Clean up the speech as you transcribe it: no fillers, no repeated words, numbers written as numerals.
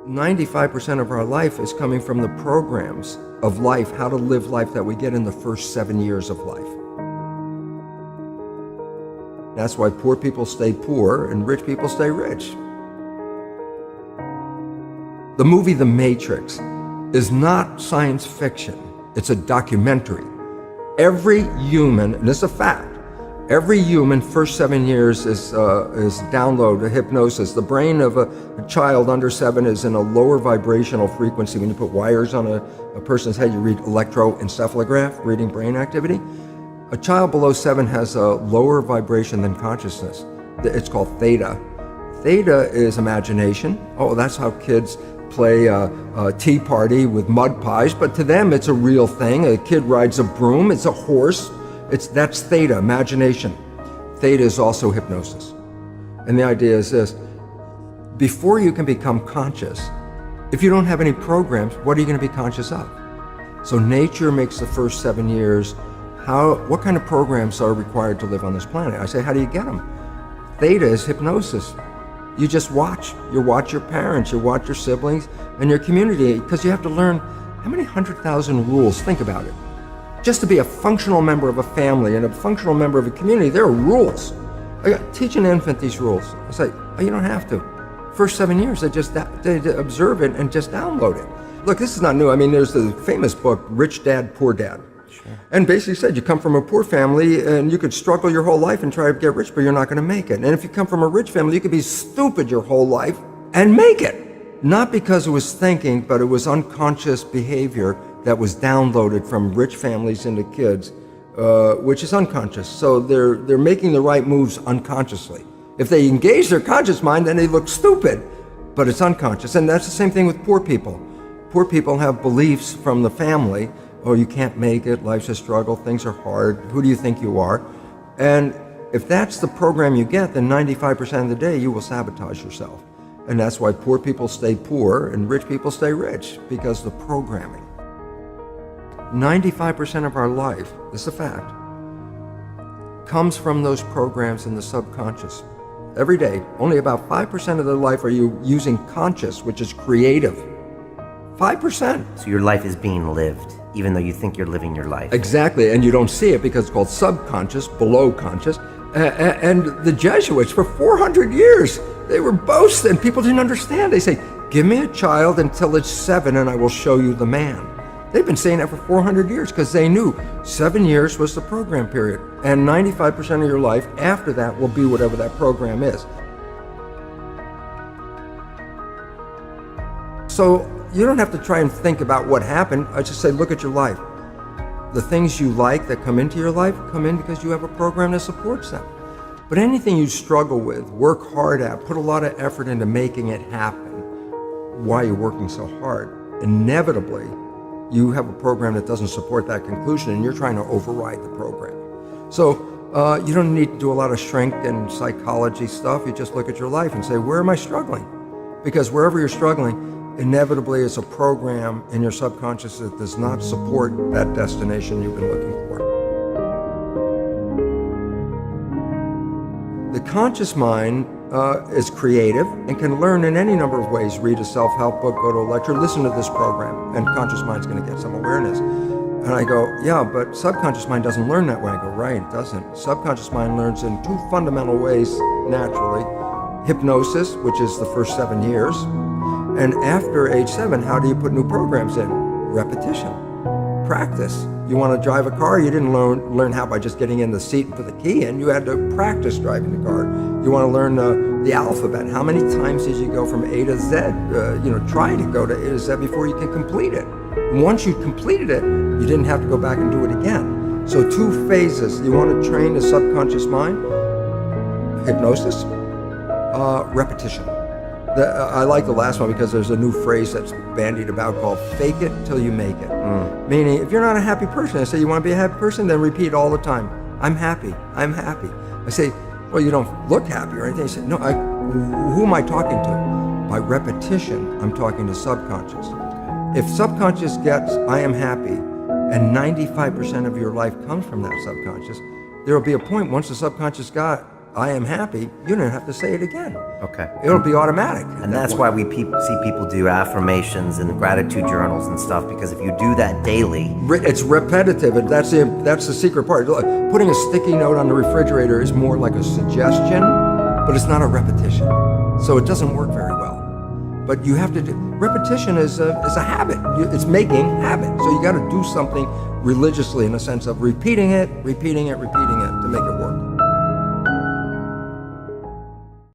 95% of our life is coming from the programs of life, how to live life that we get in the first 7 years of life. That's why poor people stay poor and rich people stay rich. The movie The Matrix is not science fiction. It's a documentary. Every human, and this is a fact, every human first 7 years is download hypnosis. The brain of a child under 7 is in a lower vibrational frequency. When you put wires on a person's head, you read electroencephalograph, reading brain activity. A child below 7 has a lower vibration than consciousness. It's called theta. Theta is imagination. Oh, that's how kids play a tea party with mud pies, but to them it's a real thing. A kid rides a broom, it's a horse. That's theta, imagination. Theta is also hypnosis. And the idea is this: before you can become conscious, if you don't have any programs, what are you going to be conscious of? So nature makes the first 7 years. What kind of programs are required to live on this planet? I say, how do you get them? Theta is hypnosis. You just watch. You watch your parents, you watch your siblings, and your community, because you have to learn how many 100,000 rules. Think about it. Just to be a functional member of a family and a functional member of a community, there are rules. Teach an infant these rules. I say, oh, you don't have to. First 7 years, they observe it and just download it. Look, this is not new. I mean, there's the famous book, Rich Dad, Poor Dad. Sure. And basically said you come from a poor family and you could struggle your whole life and try to get rich, but you're not going to make it. And if you come from a rich family, you could be stupid your whole life and make it. Not because it was thinking, but it was unconscious behavior that was downloaded from rich families into kids, which is unconscious. So they're making the right moves unconsciously. If they engage their conscious mind, then they look stupid, but it's unconscious. And that's the same thing with poor people. Poor people have beliefs from the family. Oh, you can't make it, life's a struggle, things are hard, who do you think you are? And if that's the program you get, then 95% of the day you will sabotage yourself. And that's why poor people stay poor and rich people stay rich, because the programming. 95% of our life, this is a fact, comes from those programs in the subconscious. Every day, only about 5% of their life are you using conscious, which is creative. 5%. So your life is being lived, even though you think you're living your life. Exactly, and you don't see it because it's called subconscious, below conscious. And the Jesuits, for 400 years, they were boasting. People didn't understand. They say, give me a child until it's 7 and I will show you the man. They've been saying that for 400 years because they knew 7 years was the program period. And 95% of your life after that will be whatever that program is. So you don't have to try and think about what happened. I just say, look at your life. The things you like that come into your life come in because you have a program that supports them. But anything you struggle with, work hard at, put a lot of effort into making it happen, why you're working so hard, inevitably you have a program that doesn't support that conclusion and you're trying to override the program. So you don't need to do a lot of strength and psychology stuff. You just look at your life and say, where am I struggling? Because wherever you're struggling, inevitably it's a program in your subconscious that does not support that destination you've been looking for. The conscious mind is creative and can learn in any number of ways. Read a self-help book, go to a lecture, listen to this program, and conscious mind's going to get some awareness. And I go, yeah, but subconscious mind doesn't learn that way. I go, right, it doesn't. Subconscious mind learns in 2 fundamental ways naturally. Hypnosis, which is the first 7 years. And after age 7, how do you put new programs in? Repetition, practice. You want to drive a car, you didn't learn how by just getting in the seat and put the key in. You had to practice driving the car. You want to learn the alphabet. How many times did you go from A to Z? Try to go to A to Z before you can complete it. And once you completed it, you didn't have to go back and do it again. So 2 phases. You want to train the subconscious mind, hypnosis, repetition. I like the last one because there's a new phrase that's bandied about called fake it till you make it. Meaning, if you're not a happy person, I say, you want to be a happy person? Then repeat all the time, I'm happy, I'm happy. I say, well, you don't look happy or anything. I say, no, who am I talking to? By repetition, I'm talking to subconscious. If subconscious gets, I am happy, and 95% of your life comes from that subconscious, there will be a point once the subconscious got, I am happy, you don't have to say it again. Okay. It'll be automatic. And that's why we see people do affirmations and gratitude journals and stuff, because if you do that daily, It's repetitive, and that's the secret part. Look, putting a sticky note on the refrigerator is more like a suggestion, but it's not a repetition. So it doesn't work very well. But you have to do, repetition is a habit. It's making habit. So you got to do something religiously in the sense of repeating it to make it work.